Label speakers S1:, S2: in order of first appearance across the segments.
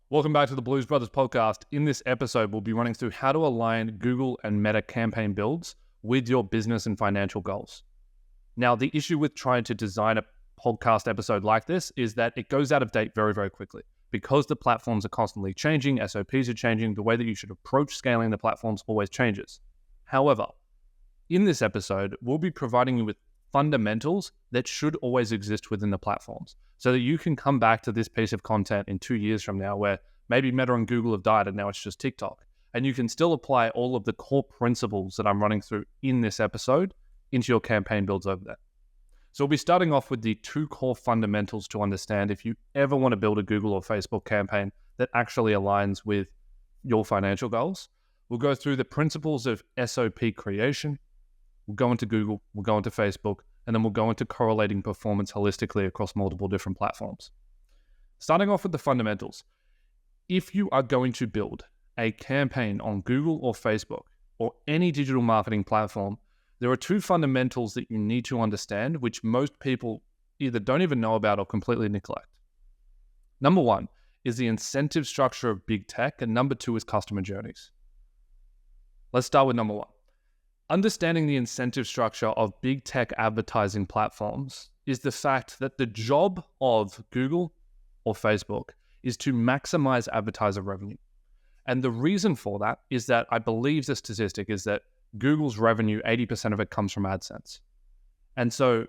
S1: Welcome back to the Blues Brothers podcast. In this episode, we'll be running through how to align Google and Meta campaign builds with your business and financial goals. Now, the issue with trying to design a podcast episode like this is that it goes out of date very, very quickly. Because the platforms are constantly changing, SOPs are changing, the way that you should approach scaling the platforms always changes. However, in this episode, we'll be providing you with fundamentals that should always exist within the platforms so that you can come back to this piece of content in 2 years from now where maybe Meta and Google have died and now it's just TikTok. And you can still apply all of the core principles that I'm running through in this episode into your campaign builds over there. So we'll be starting off with the 2 core fundamentals to understand if you ever want to build a Google or Facebook campaign that actually aligns with your financial goals. We'll go through the principles of SOP creation. We'll go into Google, we'll go into Facebook, and then we'll go into correlating performance holistically across multiple different platforms. Starting off with the fundamentals. If you are going to build a campaign on Google or Facebook or any digital marketing platform, there are 2 fundamentals that you need to understand, which most people either don't even know about or completely neglect. Number 1 is the incentive structure of big tech, and number 2 is customer journeys. Let's start with number 1. Understanding the incentive structure of big tech advertising platforms is the fact that the job of Google or Facebook is to maximize advertiser revenue. And the reason for that is that I believe the statistic is that Google's revenue, 80% of it comes from AdSense. And so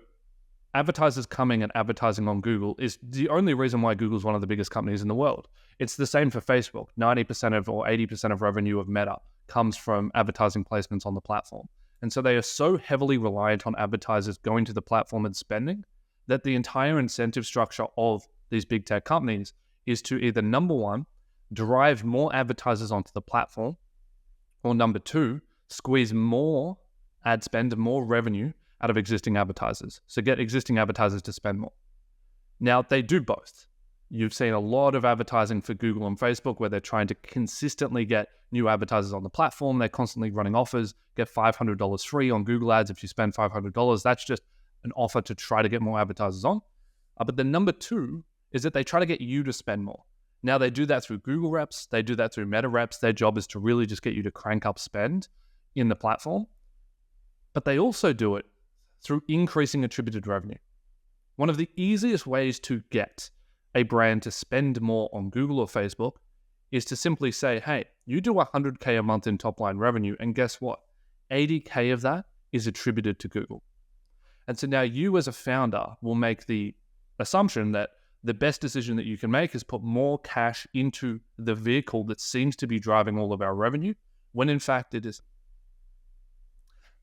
S1: advertisers coming and advertising on Google is the only reason why Google's one of the biggest companies in the world. It's the same for Facebook. 90% of or 80% of revenue of Meta comes from advertising placements on the platform. And so they are so heavily reliant on advertisers going to the platform and spending that the entire incentive structure of these big tech companies is to either, number 1, drive more advertisers onto the platform, or number 2, squeeze more ad spend, more revenue out of existing advertisers. So get existing advertisers to spend more. Now, they do both. You've seen a lot of advertising for Google and Facebook where they're trying to consistently get new advertisers on the platform. They're constantly running offers, get $500 free on Google ads if you spend $500. That's just an offer to try to get more advertisers on. But the number 2 is that they try to get you to spend more. Now, they do that through Google reps. They do that through Meta reps. Their job is to really just get you to crank up spend in the platform. But they also do it through increasing attributed revenue. One of the easiest ways to get a brand to spend more on Google or Facebook is to simply say, hey, you do $100K a month in top line revenue, and guess what? $80K of that is attributed to Google. And so now you as a founder will make the assumption that the best decision that you can make is put more cash into the vehicle that seems to be driving all of our revenue, when in fact it isn't.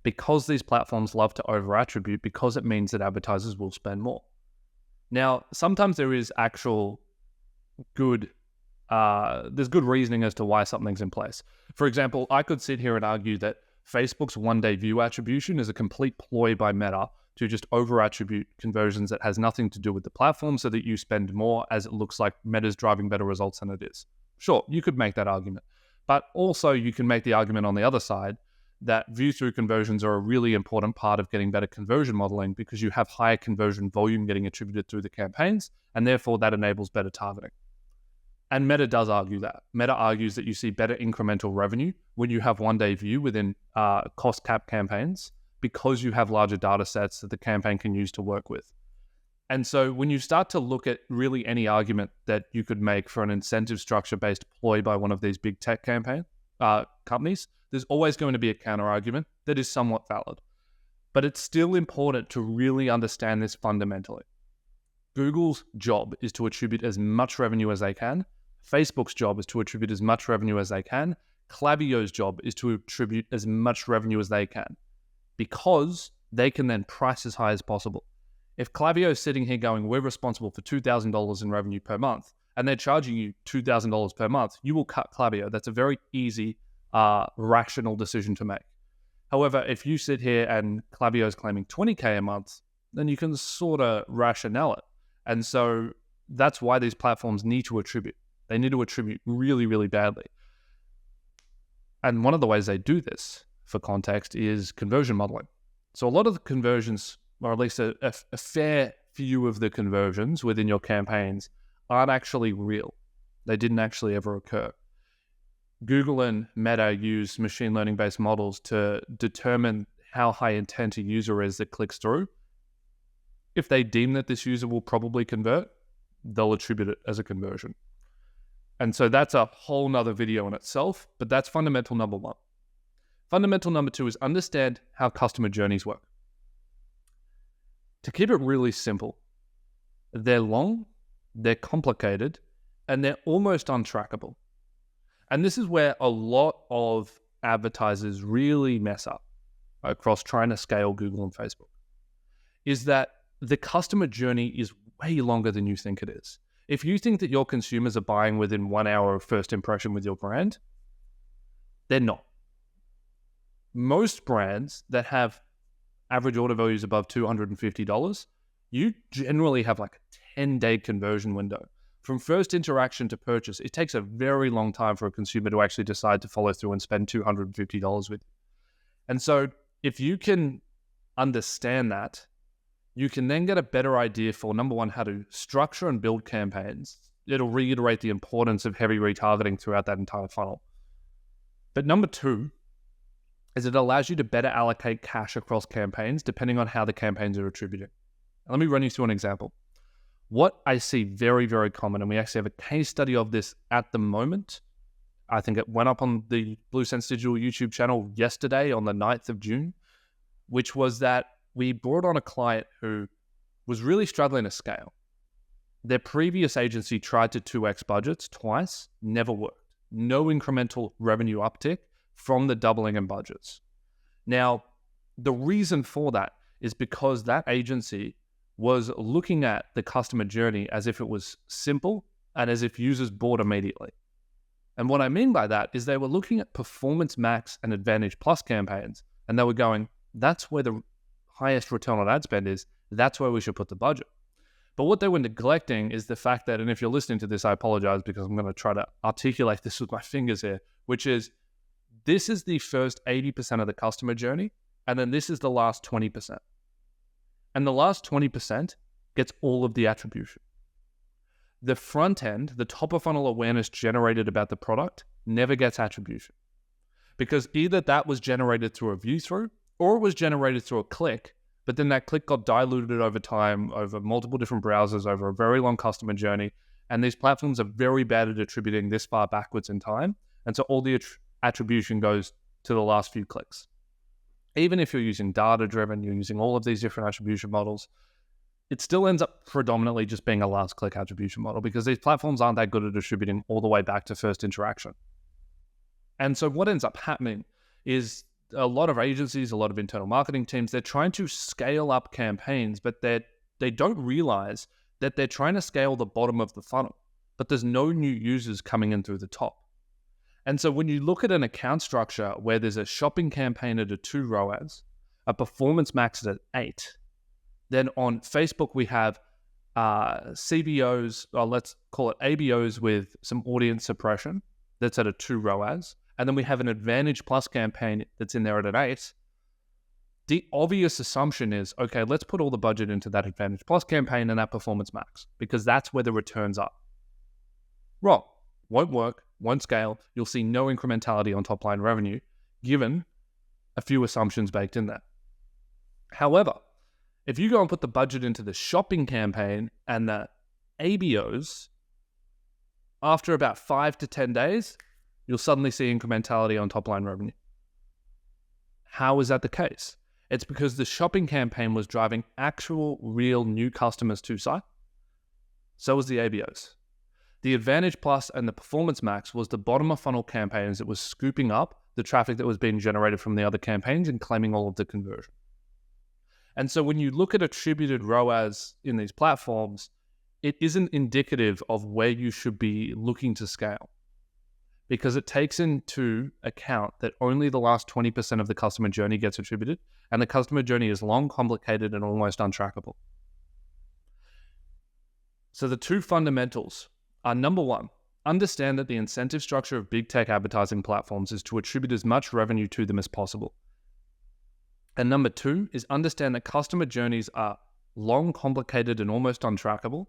S1: Because these platforms love to over-attribute, because it means that advertisers will spend more. Now, sometimes there is actual good reasoning as to why something's in place. For example, I could sit here and argue that Facebook's one-day view attribution is a complete ploy by Meta to just over-attribute conversions that has nothing to do with the platform so that you spend more as it looks like Meta's driving better results than it is. Sure, you could make that argument. But also you can make the argument on the other side that view-through conversions are a really important part of getting better conversion modeling because you have higher conversion volume getting attributed through the campaigns, and therefore that enables better targeting. And Meta does argue that. Meta argues that you see better incremental revenue when you have one-day view within cost cap campaigns because you have larger data sets that the campaign can use to work with. And so when you start to look at really any argument that you could make for an incentive structure-based ploy by one of these big tech companies, there's always going to be a counter-argument that is somewhat valid. But it's still important to really understand this fundamentally. Google's job is to attribute as much revenue as they can. Facebook's job is to attribute as much revenue as they can. Klaviyo's job is to attribute as much revenue as they can because they can then price as high as possible. If Klaviyo is sitting here going, we're responsible for $2,000 in revenue per month, and they're charging you $2,000 per month, you will cut Klaviyo. That's a very easy rational decision to make. However, if you sit here and Klaviyo is claiming $20K a month, then you can sort of rationale it. And so that's why these platforms need to attribute. They need to attribute really, really badly. And one of the ways they do this, for context, is conversion modeling. So a lot of the conversions, or at least a fair few of the conversions within your campaigns, aren't actually real. They didn't actually ever occur. Google and Meta use machine learning-based models to determine how high intent a user is that clicks through. If they deem that this user will probably convert, they'll attribute it as a conversion. And so that's a whole nother video in itself, but that's fundamental number one. Fundamental number two is understand how customer journeys work. To keep it really simple, they're long, they're complicated, and they're almost untrackable. And this is where a lot of advertisers really mess up across trying to scale Google and Facebook, is that the customer journey is way longer than you think it is. If you think that your consumers are buying within 1 hour of first impression with your brand, they're not. Most brands that have average order values above $250, you generally have like a 10-day conversion window. From first interaction to purchase, it takes a very long time for a consumer to actually decide to follow through and spend $250 with you. And so if you can understand that, you can then get a better idea for, number one, how to structure and build campaigns. It'll reiterate the importance of heavy retargeting throughout that entire funnel. But number two is it allows you to better allocate cash across campaigns depending on how the campaigns are attributed. Let me run you through an example. What I see very, very common, and we actually have a case study of this at the moment. I think it went up on the Blue Sense Digital YouTube channel yesterday on the 9th of June, which was that we brought on a client who was really struggling to scale. Their previous agency tried to 2x budgets twice, never worked. No incremental revenue uptick from the doubling in budgets. Now, the reason for that is because that agency was looking at the customer journey as if it was simple and as if users bought immediately. And what I mean by that is they were looking at Performance Max and Advantage Plus campaigns, and they were going, that's where the highest return on ad spend is, that's where we should put the budget. But what they were neglecting is the fact that, and if you're listening to this, I apologize because I'm going to try to articulate this with my fingers here, which is, this is the first 80% of the customer journey, and then this is the last 20%. And the last 20% gets all of the attribution. The front end, the top of funnel awareness generated about the product, never gets attribution. Because either that was generated through a view through, or it was generated through a click, but then that click got diluted over time, over multiple different browsers, over a very long customer journey. And these platforms are very bad at attributing this far backwards in time. And so all the attribution goes to the last few clicks. Even if you're using data-driven, you're using all of these different attribution models, it still ends up predominantly just being a last click attribution model because these platforms aren't that good at attributing all the way back to first interaction. And so what ends up happening is a lot of agencies, a lot of internal marketing teams, they're trying to scale up campaigns, but they don't realize that they're trying to scale the bottom of the funnel, but there's no new users coming in through the top. And so when you look at an account structure where there's a shopping campaign at a 2 ROAS, a Performance Max at 8, then on Facebook we have CBOs, or let's call it ABOs with some audience suppression that's at a 2 ROAS, and then we have an Advantage Plus campaign that's in there at an 8. The obvious assumption is, okay, let's put all the budget into that Advantage Plus campaign and that Performance Max, because that's where the returns are. Wrong. Won't work, won't scale. You'll see no incrementality on top line revenue, given a few assumptions baked in there. However, if you go and put the budget into the shopping campaign and the ABOs, after about 5 to 10 days, you'll suddenly see incrementality on top line revenue. How is that the case? It's because the shopping campaign was driving actual, real new customers to site. So was the ABOs. The Advantage Plus and the Performance Max was the bottom of funnel campaigns that was scooping up the traffic that was being generated from the other campaigns and claiming all of the conversion. And so when you look at attributed ROAS in these platforms, it isn't indicative of where you should be looking to scale, because it takes into account that only the last 20% of the customer journey gets attributed, and the customer journey is long, complicated, and almost untrackable. So the two fundamentals are, number one, understand that the incentive structure of big tech advertising platforms is to attribute as much revenue to them as possible. And number two is understand that customer journeys are long, complicated, and almost untrackable,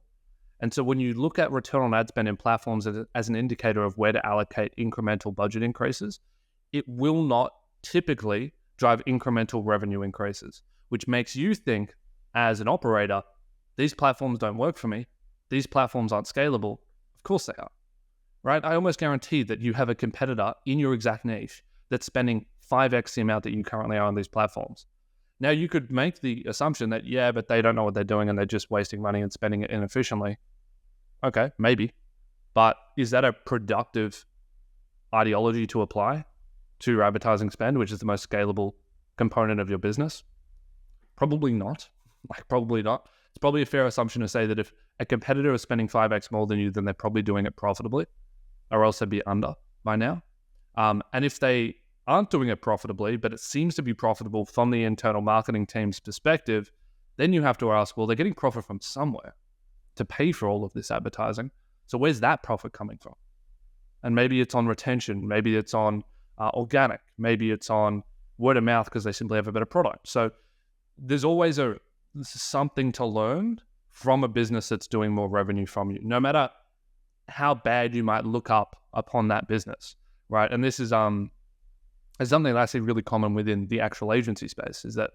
S1: And so when you look at return on ad spend in platforms as an indicator of where to allocate incremental budget increases, it will not typically drive incremental revenue increases, which makes you think as an operator, these platforms don't work for me. These platforms aren't scalable. Of course they are, right? I almost guarantee that you have a competitor in your exact niche that's spending 5x the amount that you currently are on these platforms. Now, you could make the assumption that, yeah, but they don't know what they're doing and they're just wasting money and spending it inefficiently. Okay, maybe. But is that a productive ideology to apply to your advertising spend, which is the most scalable component of your business? Probably not. Probably not. It's probably a fair assumption to say that if a competitor is spending 5x more than you, then they're probably doing it profitably, or else they'd be under by now. And if they aren't doing it profitably, but it seems to be profitable from the internal marketing team's perspective, then you have to ask, well, they're getting profit from somewhere to pay for all of this advertising. So where's that profit coming from? And maybe it's on retention. Maybe it's on organic. Maybe it's on word of mouth because they simply have a better product. So there's always something to learn from a business that's doing more revenue from you, no matter how bad you might look upon that business, right? And this is something that I see really common within the actual agency space, is that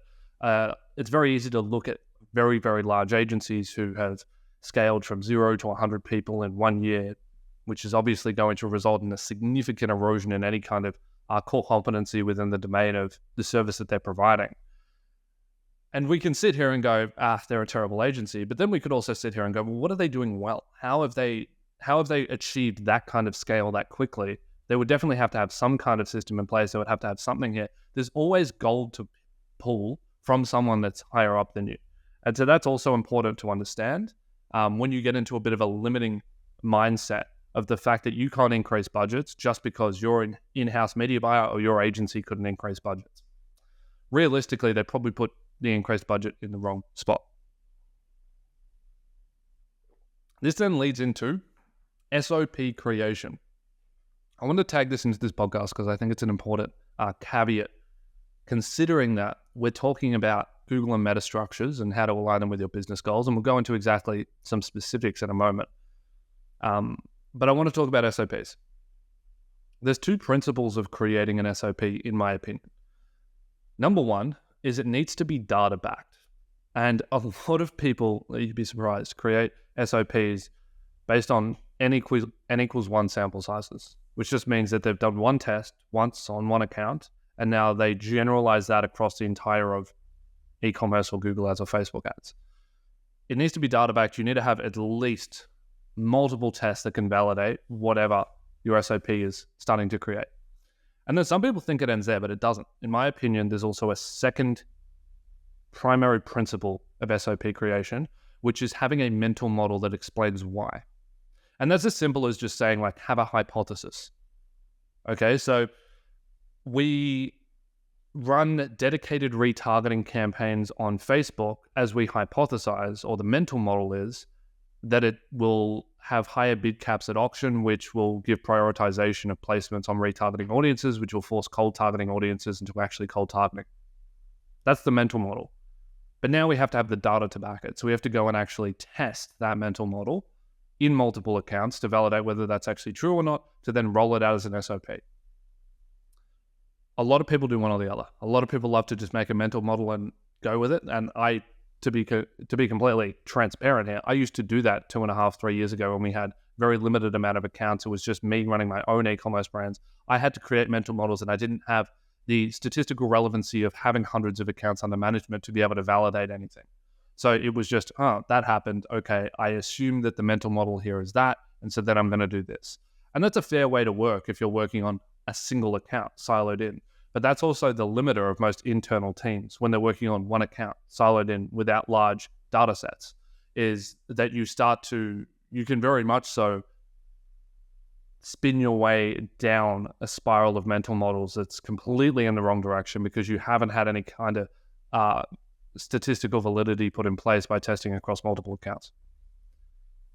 S1: it's very easy to look at very, very large agencies who have scaled from 0 to 100 people in 1 year, which is obviously going to result in a significant erosion in any kind of core competency within the domain of the service that they're providing. And we can sit here and go, they're a terrible agency. But then we could also sit here and go, well, what are they doing well? How have they achieved that kind of scale that quickly? They would definitely have to have some kind of system in place. They would have to have something here. There's always gold to pull from someone that's higher up than you. And so that's also important to understand when you get into a bit of a limiting mindset of the fact that you can't increase budgets just because you're an in-house media buyer or your agency couldn't increase budgets. Realistically, they probably put the increased budget in the wrong spot. This then leads into SOP creation. I want to tag this into this podcast because I think it's an important caveat, considering that we're talking about Google and Meta structures and how to align them with your business goals. And we'll go into exactly some specifics in a moment. But I want to talk about SOPs. There's two principles of creating an SOP, in my opinion. Number one is it needs to be data backed. And a lot of people, you'd be surprised, create SOPs based on n equals 1 sample sizes, which just means that they've done one test once on one account, and now they generalize that across the entire of e-commerce or Google ads or Facebook ads. It needs to be data backed. You need to have at least multiple tests that can validate whatever your SOP is starting to create. And then some people think it ends there, but it doesn't. In my opinion, there's also a second primary principle of SOP creation, which is having a mental model that explains why. And that's as simple as just saying, like, have a hypothesis. Okay, so we run dedicated retargeting campaigns on Facebook as we hypothesize, or the mental model is that it will have higher bid caps at auction, which will give prioritization of placements on retargeting audiences, which will force cold targeting audiences into actually cold targeting. That's the mental model. But now we have to have the data to back it. So we have to go and actually test that mental model in multiple accounts to validate whether that's actually true or not, to then roll it out as an SOP. A lot of people do one or the other. A lot of people love to just make a mental model and go with it. And to be completely transparent here, I used to do that 2.5, 3 years ago when we had very limited amount of accounts. It was just me running my own e-commerce brands. I had to create mental models and I didn't have the statistical relevancy of having hundreds of accounts under management to be able to validate anything. So it was just, that happened. Okay, I assume that the mental model here is that. And so then I'm going to do this. And that's a fair way to work if you're working on a single account siloed in. But that's also the limiter of most internal teams when they're working on one account siloed in without large data sets, is that you can very much so spin your way down a spiral of mental models that's completely in the wrong direction because you haven't had any kind of statistical validity put in place by testing across multiple accounts.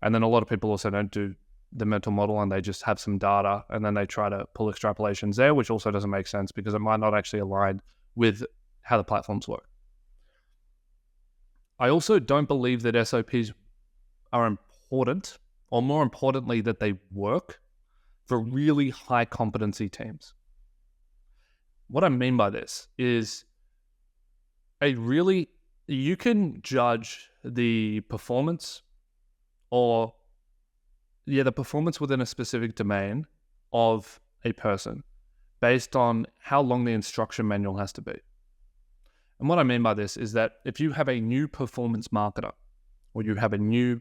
S1: And then a lot of people also don't do the mental model and they just have some data and then they try to pull extrapolations there, which also doesn't make sense because it might not actually align with how the platforms work. I also don't believe that SOPs are important, or more importantly, that they work for really high competency teams. What I mean by this is you can judge the performance the performance within a specific domain of a person based on how long the instruction manual has to be. And what I mean by this is that if you have a new performance marketer or you have a new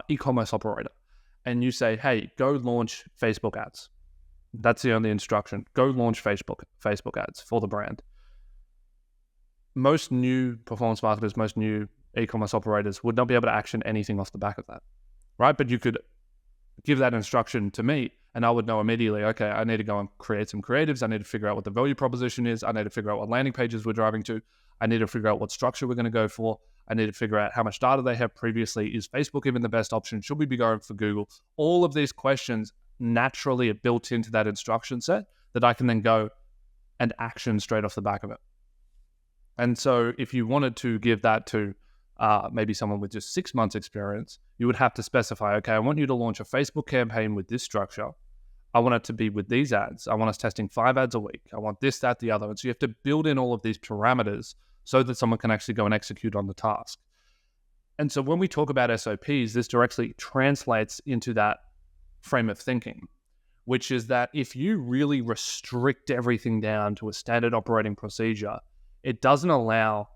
S1: e-commerce operator and you say, hey, go launch Facebook ads. That's the only instruction. Go launch Facebook ads for the brand. Most new performance marketers, most new e-commerce operators would not be able to action anything off the back of that, right? But you could give that instruction to me and I would know immediately, okay, I need to go and create some creatives. I need to figure out what the value proposition is. I need to figure out what landing pages we're driving to. I need to figure out what structure we're going to go for. I need to figure out how much data they have previously. Is Facebook even the best option? Should we be going for Google? All of these questions naturally are built into that instruction set that I can then go and action straight off the back of it. And so if you wanted to give that to maybe someone with just 6 months experience, you would have to specify, okay, I want you to launch a Facebook campaign with this structure. I want it to be with these ads. I want us testing 5 ads a week. I want this, that, the other. And so you have to build in all of these parameters so that someone can actually go and execute on the task. And so when we talk about SOPs, this directly translates into that frame of thinking, which is that if you really restrict everything down to a standard operating procedure, it doesn't allow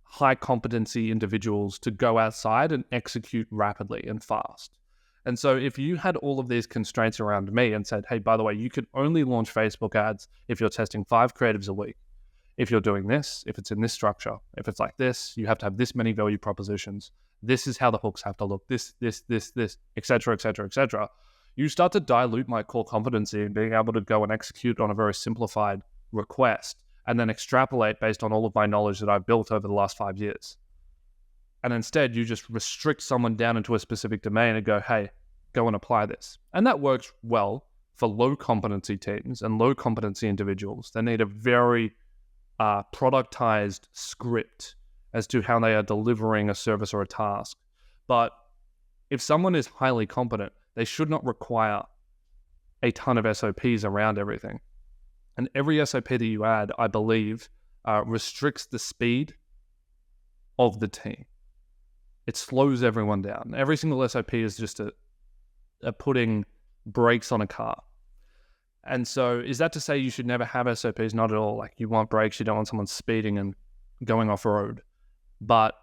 S1: high competency individuals to go outside and execute rapidly and fast. And so if you had all of these constraints around me and said, hey, by the way, you can only launch Facebook ads if you're testing 5 creatives a week. If you're doing this, if it's in this structure, if it's like this, you have to have this many value propositions. This is how the hooks have to look, this, et cetera, et cetera, et cetera. You start to dilute my core competency in being able to go and execute on a very simplified request and then extrapolate based on all of my knowledge that I've built over the last 5 years. And instead, you just restrict someone down into a specific domain and go, hey, go and apply this. And that works well for low competency teams and low competency individuals. They need a very productized script as to how they are delivering a service or a task. But if someone is highly competent, they should not require a ton of SOPs around everything. And every SOP that you add, I believe, restricts the speed of the team. It slows everyone down. Every single SOP is just a putting brakes on a car. And so is that to say you should never have SOPs? Not at all. Like, you want brakes, you don't want someone speeding and going off road. But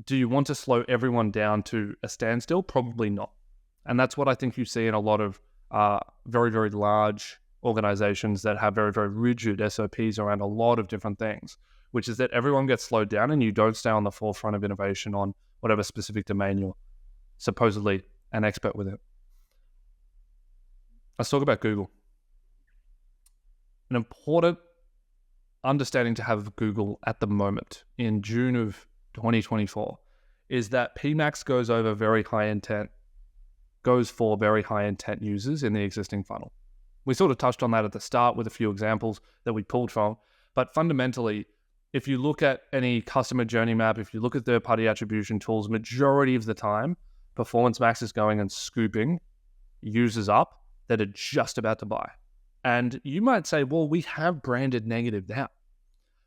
S1: do you want to slow everyone down to a standstill? Probably not. And that's what I think you see in a lot of very, very large organizations that have very, very rigid SOPs around a lot of different things, which is that everyone gets slowed down and you don't stay on the forefront of innovation on whatever specific domain you're supposedly an expert within. Let's talk about Google. An important understanding to have of Google at the moment in June of 2024 is that PMAX goes for very high intent users in the existing funnel. We sort of touched on that at the start with a few examples that we pulled from, but fundamentally, if you look at any customer journey map, if you look at third-party attribution tools, majority of the time, Performance Max is going and scooping users up that are just about to buy. And you might say, well, we have branded negative now.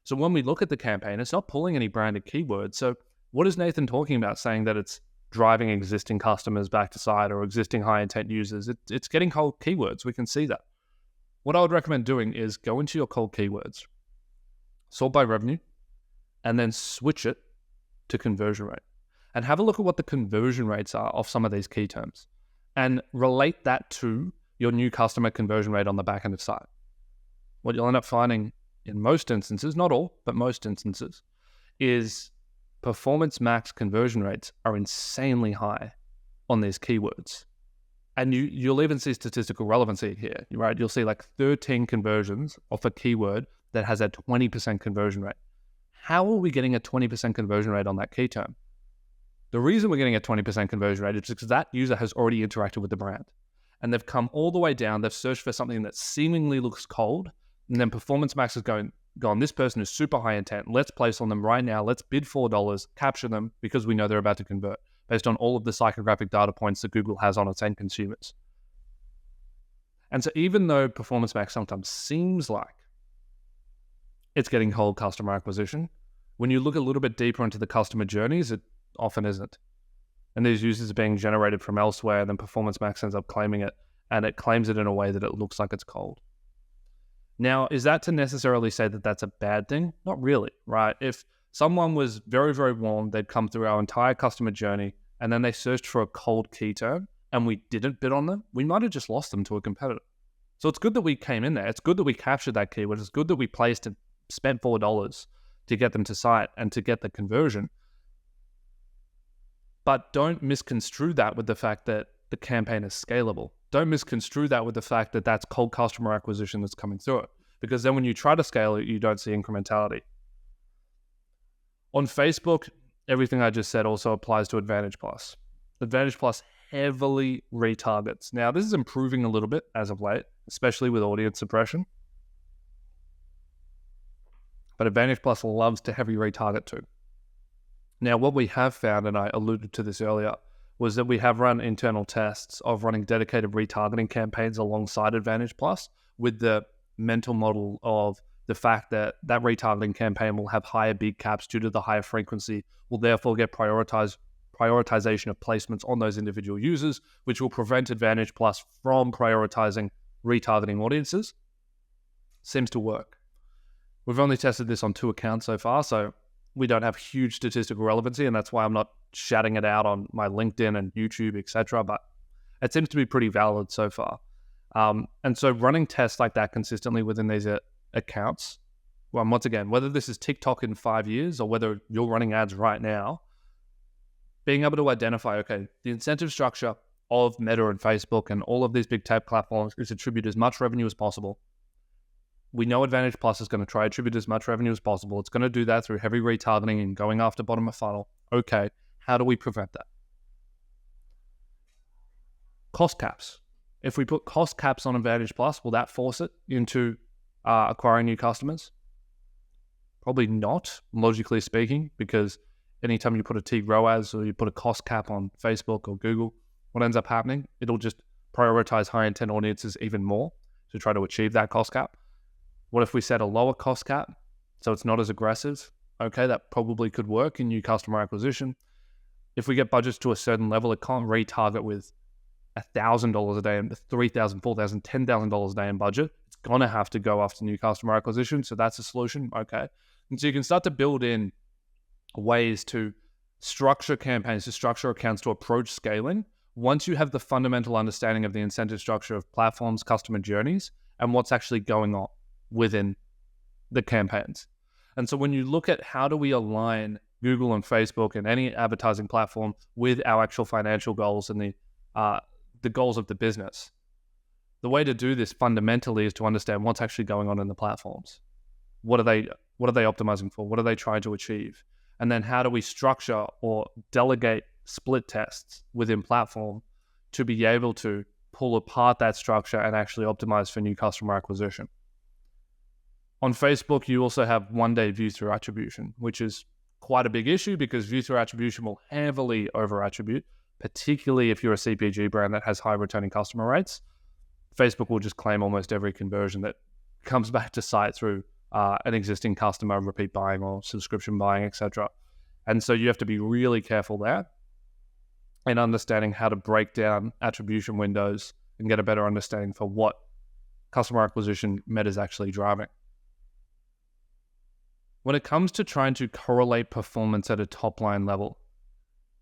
S1: So when we look at the campaign, it's not pulling any branded keywords. So what is Nathan talking about saying that it's driving existing customers back to site or existing high intent users? It's getting cold keywords. We can see that. What I would recommend doing is go into your cold keywords, sort by revenue, and then switch it to conversion rate. And have a look at what the conversion rates are of some of these key terms. And relate that to your new customer conversion rate on the back end of site. What you'll end up finding in most instances, not all, but most instances, is Performance Max conversion rates are insanely high on these keywords. And you'll even see statistical relevancy here, right? You'll see like 13 conversions off a keyword that has a 20% conversion rate. How are we getting a 20% conversion rate on that key term? The reason we're getting a 20% conversion rate is because that user has already interacted with the brand. And they've come all the way down, they've searched for something that seemingly looks cold, and then Performance Max has gone, this person is super high intent, let's place on them right now, let's bid $4, capture them because we know they're about to convert. based on all of the psychographic data points that Google has on its end consumers. And so even though Performance Max sometimes seems like it's getting cold customer acquisition, when you look a little bit deeper into the customer journeys, it often isn't. And these users are being generated from elsewhere, and then Performance Max ends up claiming it, and it claims it in a way that it looks like it's cold. Now, is that to necessarily say that that's a bad thing? Not really, right? If someone was very, very warm, they'd come through our entire customer journey, and then they searched for a cold key term, and we didn't bid on them, we might have just lost them to a competitor. So it's good that we came in there. It's good that we captured that keyword. It's good that we placed and spent $4 to get them to site and to get the conversion. But don't misconstrue that with the fact that the campaign is scalable. Don't misconstrue that with the fact that that's cold customer acquisition that's coming through it. Because then when you try to scale it, you don't see incrementality. On Facebook, everything I just said also applies to Advantage Plus. Advantage Plus heavily retargets. Now, this is improving a little bit as of late, especially with audience suppression. But Advantage Plus loves to heavy retarget too. Now, what we have found, and I alluded to this earlier, was that we have run internal tests of running dedicated retargeting campaigns alongside Advantage Plus with the mental model of the fact that that retargeting campaign will have higher bid caps due to the higher frequency, will therefore get prioritization of placements on those individual users, which will prevent Advantage Plus from prioritizing retargeting audiences. Seems to work. We've only tested this on 2 accounts so far, so we don't have huge statistical relevancy, and that's why I'm not shouting it out on my LinkedIn and YouTube, etc. But it seems to be pretty valid so far. And so running tests like that consistently within these accounts, well, once again, whether this is TikTok in 5 years or whether you're running ads right now, being able to identify, okay, the incentive structure of Meta and Facebook and all of these big tech platforms is attribute as much revenue as possible. We know Advantage Plus is going to try to attribute as much revenue as possible. It's going to do that through heavy retargeting and going after bottom of funnel. Okay, how do we prevent that? Cost caps. If we put cost caps on Advantage Plus, will that force it into acquiring new customers? Probably not, logically speaking, because anytime you put a TROAS or you put a cost cap on Facebook or Google, what ends up happening? It'll just prioritize high intent audiences even more to try to achieve that cost cap. What if we set a lower cost cap so it's not as aggressive? Okay, that probably could work in new customer acquisition. If we get budgets to a certain level, it can't retarget with $1,000 a day and $3,000, $4,000, $10,000 a day in budget. It's going to have to go after new customer acquisition. So that's a solution. Okay. And so you can start to build in ways to structure campaigns, to structure accounts to approach scaling once you have the fundamental understanding of the incentive structure of platforms, customer journeys, and what's actually going on within the campaigns. And so when you look at how do we align Google and Facebook and any advertising platform with our actual financial goals and the goals of the business, the way to do this fundamentally is to understand what's actually going on in the platforms. What are they optimizing for? What are they trying to achieve? And then how do we structure or delegate split tests within platform to be able to pull apart that structure and actually optimize for new customer acquisition? On Facebook, you also have one-day view-through attribution, which is quite a big issue because view-through attribution will heavily over-attribute, particularly if you're a CPG brand that has high returning customer rates. Facebook will just claim almost every conversion that comes back to site through an existing customer, repeat buying or subscription buying, etc. And so you have to be really careful there in understanding how to break down attribution windows and get a better understanding for what customer acquisition Meta is actually driving. When it comes to trying to correlate performance at a top-line level,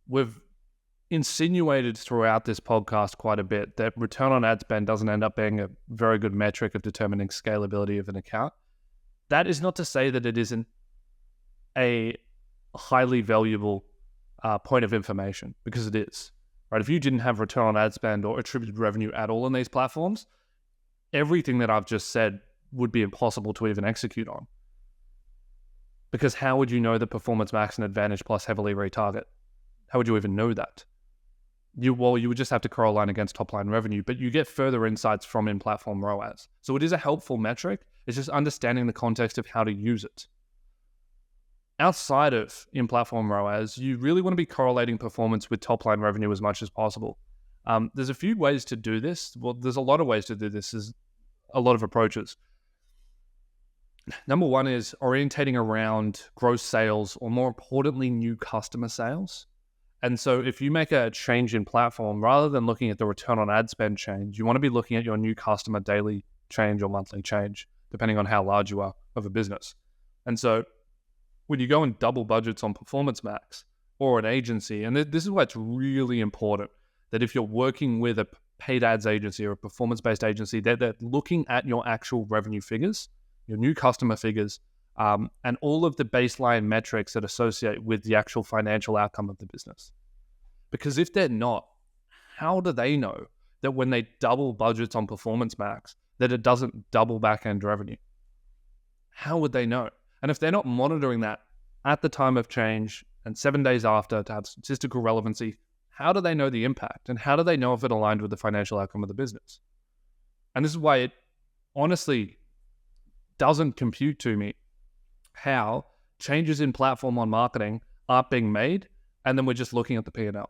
S1: we've insinuated throughout this podcast quite a bit that return on ad spend doesn't end up being a very good metric of determining scalability of an account. That is not to say that it isn't a highly valuable point of information, because it is. Right? If you didn't have return on ad spend or attributed revenue at all on these platforms, everything that I've just said would be impossible to even execute on. Because how would you know that Performance Max and Advantage Plus heavily retarget? How would you even know that? You would just have to correlate against top-line revenue, but you get further insights from in-platform ROAS. So it is a helpful metric. It's just understanding the context of how to use it. Outside of in-platform ROAS, you really want to be correlating performance with top-line revenue as much as possible. There's a few ways to do this. Well, there's a lot of ways to do this. There's a lot of approaches. Number one is orientating around gross sales, or more importantly, new customer sales. And so if you make a change in platform, rather than looking at the return on ad spend change, you want to be looking at your new customer daily change or monthly change, depending on how large you are of a business. And so when you go and double budgets on Performance Max or an agency, and this is why it's really important that if you're working with a paid ads agency or a performance-based agency, they're looking at your actual revenue figures, your new customer figures, and all of the baseline metrics that associate with the actual financial outcome of the business. Because if they're not, how do they know that when they double budgets on Performance Max, that it doesn't double back-end revenue? How would they know? And if they're not monitoring that at the time of change and 7 days after to have statistical relevancy, how do they know the impact? And how do they know if it aligned with the financial outcome of the business? And this is why it honestly doesn't compute to me how changes in platform on marketing aren't being made, and then we're just looking at the P&L.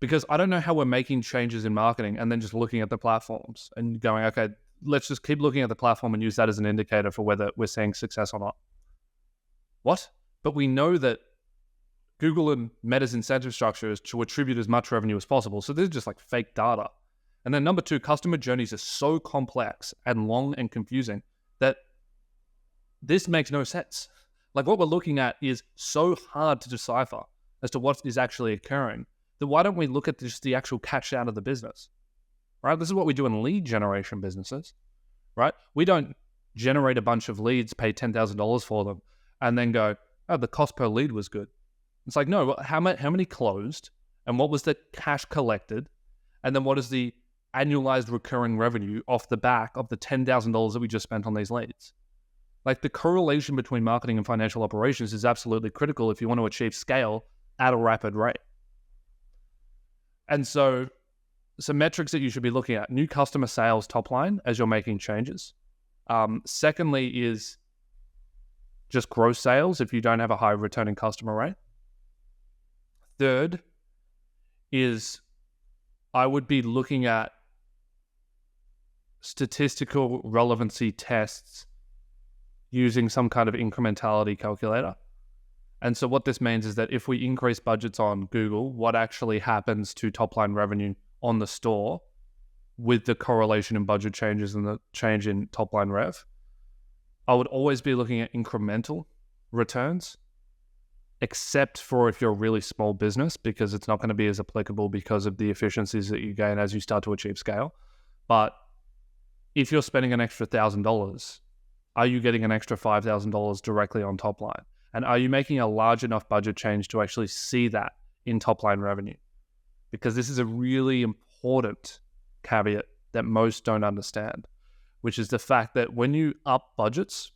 S1: Because I don't know how we're making changes in marketing and then just looking at the platforms and going, okay, let's just keep looking at the platform and use that as an indicator for whether we're seeing success or not. What? But we know that Google and Meta's incentive structure is to attribute as much revenue as possible. So this is just like fake data. And then number two, customer journeys are so complex and long and confusing that this makes no sense. Like what we're looking at is so hard to decipher as to what is actually occurring, that why don't we look at just the actual cash out of the business, right? This is what we do in lead generation businesses, right? We don't generate a bunch of leads, pay $10,000 for them, and then go, oh, the cost per lead was good. It's like, no, how many closed, and what was the cash collected, and then what is the annualized recurring revenue off the back of the $10,000 that we just spent on these leads? Like the correlation between marketing and financial operations is absolutely critical if you want to achieve scale at a rapid rate. And so some metrics that you should be looking at: new customer sales top line as you're making changes. Secondly is just gross sales if you don't have a high returning customer rate. Third is I would be looking at statistical relevancy tests using some kind of incrementality calculator. And so what this means is that if we increase budgets on Google, what actually happens to top line revenue on the store with the correlation in budget changes and the change in top line rev. I would always be looking at incremental returns, except for if you're a really small business, because it's not going to be as applicable because of the efficiencies that you gain as you start to achieve scale. But if you're spending an extra $1,000, are you getting an extra $5,000 directly on top line? And are you making a large enough budget change to actually see that in top line revenue? Because this is a really important caveat that most don't understand, which is the fact that when you up budgets,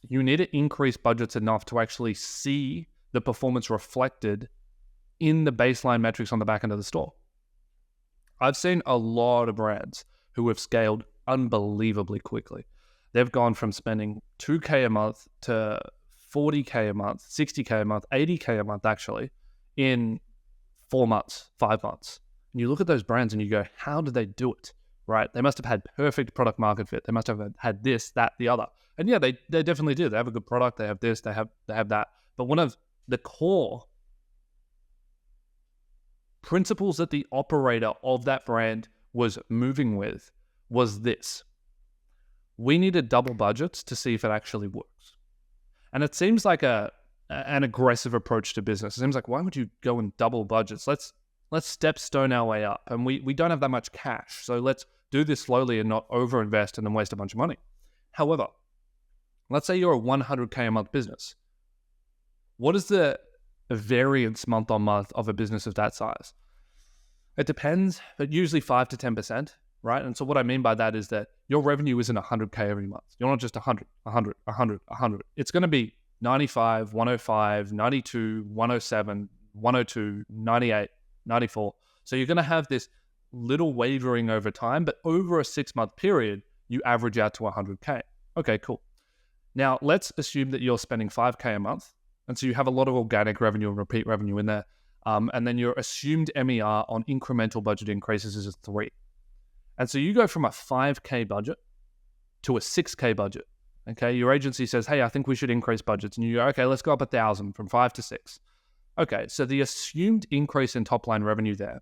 S1: you need to increase budgets enough to actually see the performance reflected in the baseline metrics on the back end of the store. I've seen a lot of brands who have scaled unbelievably quickly. They've gone from spending $2K a month to $40K a month, $60K a month, $80K a month actually in 4 months, 5 months. And you look at those brands and you go, how did they do it, right? They must have had perfect product market fit. They must have had this, that, the other. And yeah, they definitely do. They have a good product. They have this, they have that. But one of the core principles that the operator of that brand was moving with was this: we need to double budgets to see if it actually works. And it seems like an aggressive approach to business. It seems like, why would you go and double budgets? Let's step stone our way up. And we don't have that much cash, so let's do this slowly and not overinvest and then waste a bunch of money. However, let's say you're a 100K a month business. What is the variance month on month of a business of that size? It depends, but usually 5 to 10%, right? And so what I mean by that is that your revenue isn't 100K every month. You're not just 100. It's going to be 95, 105, 92, 107, 102, 98, 94. So you're going to have this little wavering over time, but over a 6-month period, you average out to 100K. Okay, cool. Now, let's assume that you're spending 5K a month. And so you have a lot of organic revenue and repeat revenue in there. And then your assumed MER on incremental budget increases is a 3. And so you go from a 5K budget to a 6K budget. Okay, your agency says, hey, I think we should increase budgets. And you go, okay, let's go up 1,000 from 5 to 6. Okay, so the assumed increase in top line revenue there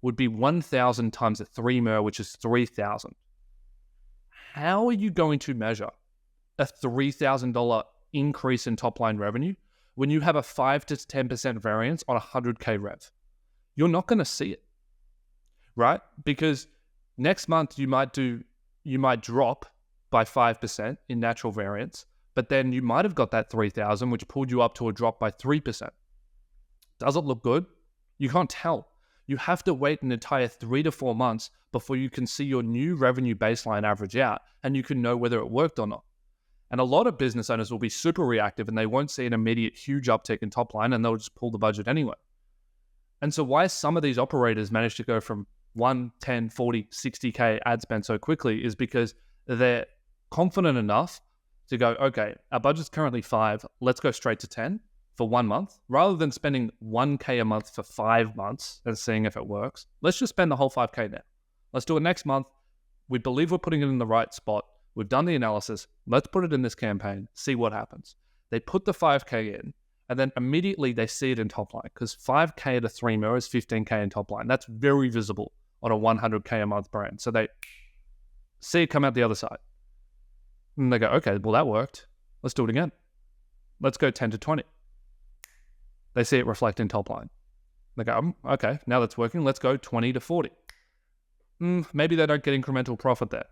S1: would be 1,000 times a 3 MER, which is 3,000. How are you going to measure a $3,000 increase in top line revenue when you have a 5 to 10% variance on a 100K rev? You're not going to see it, right? Because next month you might drop by 5% in natural variance, but then you might have got that 3,000, which pulled you up to a drop by 3%. Does it look good? You can't tell. You have to wait an entire 3 to 4 months before you can see your new revenue baseline average out and you can know whether it worked or not. And a lot of business owners will be super reactive and they won't see an immediate huge uptick in top line and they'll just pull the budget anyway. And so why some of these operators manage to go from 1, 10, 40, 60K ad spend so quickly is because they're confident enough to go, okay, our budget's currently 5, let's go straight to 10 for 1 month. Rather than spending 1K a month for 5 months and seeing if it works, let's just spend the whole 5K now. Let's do it next month. We believe we're putting it in the right spot. We've done the analysis. Let's put it in this campaign, see what happens. They put the 5K in, and then immediately they see it in top line because 5K at a 3 MER is 15K in top line. That's very visible on a 100K a month brand. So they see it come out the other side. And they go, okay, well, that worked. Let's do it again. Let's go 10 to 20. They see it reflect in top line. They go, okay, now that's working. Let's go 20 to 40. Maybe they don't get incremental profit there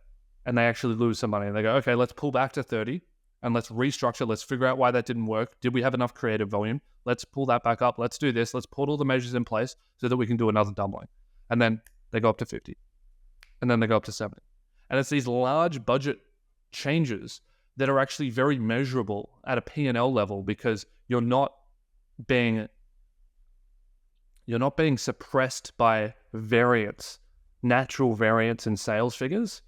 S1: and they actually lose some money. And they go, okay, let's pull back to 30 and let's restructure. Let's figure out why that didn't work. Did we have enough creative volume? Let's pull that back up. Let's do this. Let's put all the measures in place so that we can do another doubling. And then they go up to 50. And then they go up to 70. And it's these large budget changes that are actually very measurable at a P&L level because you're not being suppressed by variance, natural variance in sales figures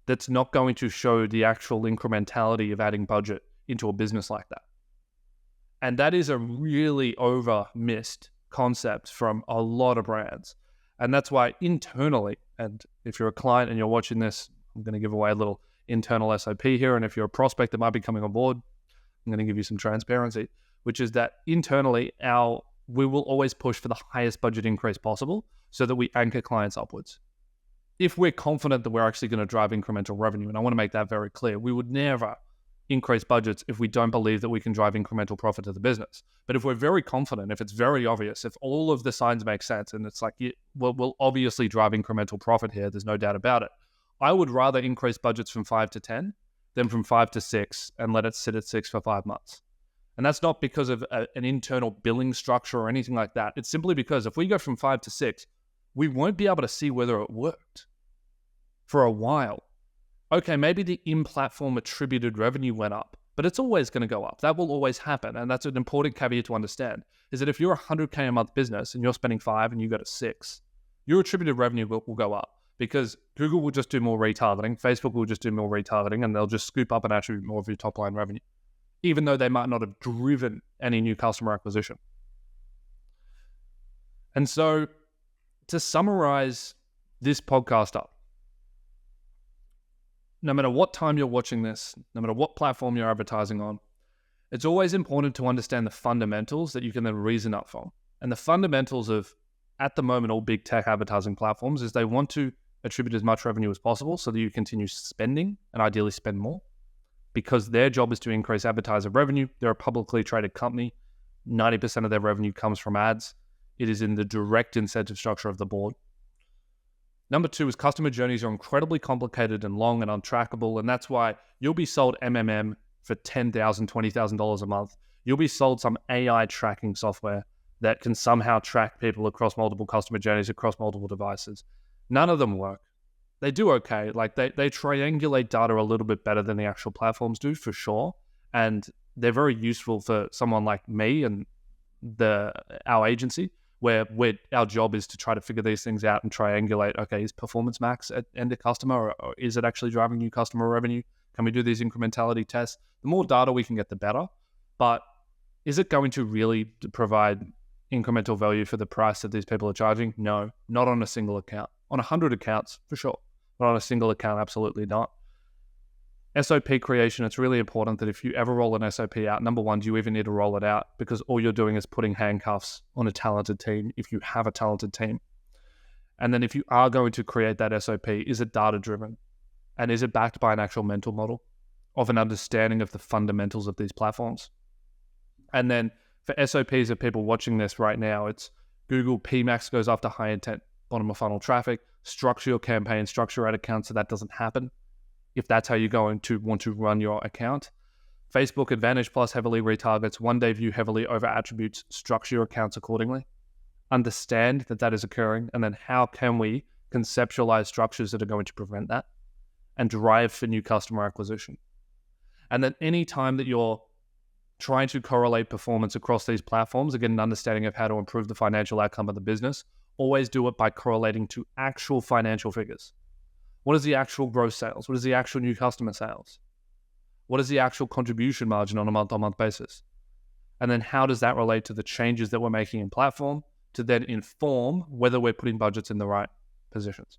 S1: that's not going to show the actual incrementality of adding budget into a business like that. And that is a really over-missed concept from a lot of brands. And that's why internally, and if you're a client and you're watching this, I'm going to give away a little internal SOP here. And if you're a prospect that might be coming on board, I'm going to give you some transparency, which is that internally, we will always push for the highest budget increase possible so that we anchor clients upwards. If we're confident that we're actually going to drive incremental revenue, and I want to make that very clear, we would never increase budgets if we don't believe that we can drive incremental profit to the business. But if we're very confident, if it's very obvious, if all of the signs make sense, and it's like, we'll obviously drive incremental profit here, there's no doubt about it. I would rather increase budgets from 5 to 10 than from 5 to 6 and let it sit at 6 for 5 months. And that's not because of an internal billing structure or anything like that. It's simply because if we go from 5 to 6, we won't be able to see whether it worked for a while. Okay, maybe the in-platform attributed revenue went up, but it's always going to go up. That will always happen. And that's an important caveat to understand, is that if you're a 100K a month business and you're spending 5 and you go to 6, your attributed revenue will go up because Google will just do more retargeting, Facebook will just do more retargeting, and they'll just scoop up and attribute more of your top line revenue, even though they might not have driven any new customer acquisition. And so to summarize this podcast up, no matter what time you're watching this, no matter what platform you're advertising on, it's always important to understand the fundamentals that you can then reason up from. And the fundamentals of, at the moment, all big tech advertising platforms is they want to attribute as much revenue as possible so that you continue spending and ideally spend more, because their job is to increase advertiser revenue. They're a publicly traded company. 90% of their revenue comes from ads. It is in the direct incentive structure of the board. Number 2 is customer journeys are incredibly complicated and long and untrackable, and that's why you'll be sold MMM for $10,000, $20,000 a month. You'll be sold some AI tracking software that can somehow track people across multiple customer journeys, across multiple devices. None of them work. They do okay. Like they triangulate data a little bit better than the actual platforms do, for sure. And they're very useful for someone like me and our agency, where our job is to try to figure these things out and triangulate, okay, is performance max at end of customer, or is it actually driving new customer revenue? Can we do these incrementality tests? The more data we can get, the better. But is it going to really provide incremental value for the price that these people are charging? No, not on a single account. On 100 accounts, for sure. But on a single account, absolutely not. SOP creation, it's really important that if you ever roll an SOP out, number one, do you even need to roll it out? Because all you're doing is putting handcuffs on a talented team if you have a talented team. And then if you are going to create that SOP, is it data-driven? And is it backed by an actual mental model of an understanding of the fundamentals of these platforms? And then for SOPs of people watching this right now, it's Google PMax goes after high intent, bottom of funnel traffic, structure your campaign, structure your ad account so that doesn't happen, if that's how you're going to want to run your account. Facebook Advantage Plus heavily retargets, one-day view heavily over attributes, structure your accounts accordingly. Understand that that is occurring, and then how can we conceptualize structures that are going to prevent that and drive for new customer acquisition. And then any time that you're trying to correlate performance across these platforms, again, an understanding of how to improve the financial outcome of the business, always do it by correlating to actual financial figures. What is the actual gross sales? What is the actual new customer sales? What is the actual contribution margin on a month-on-month basis? And then how does that relate to the changes that we're making in platform to then inform whether we're putting budgets in the right positions?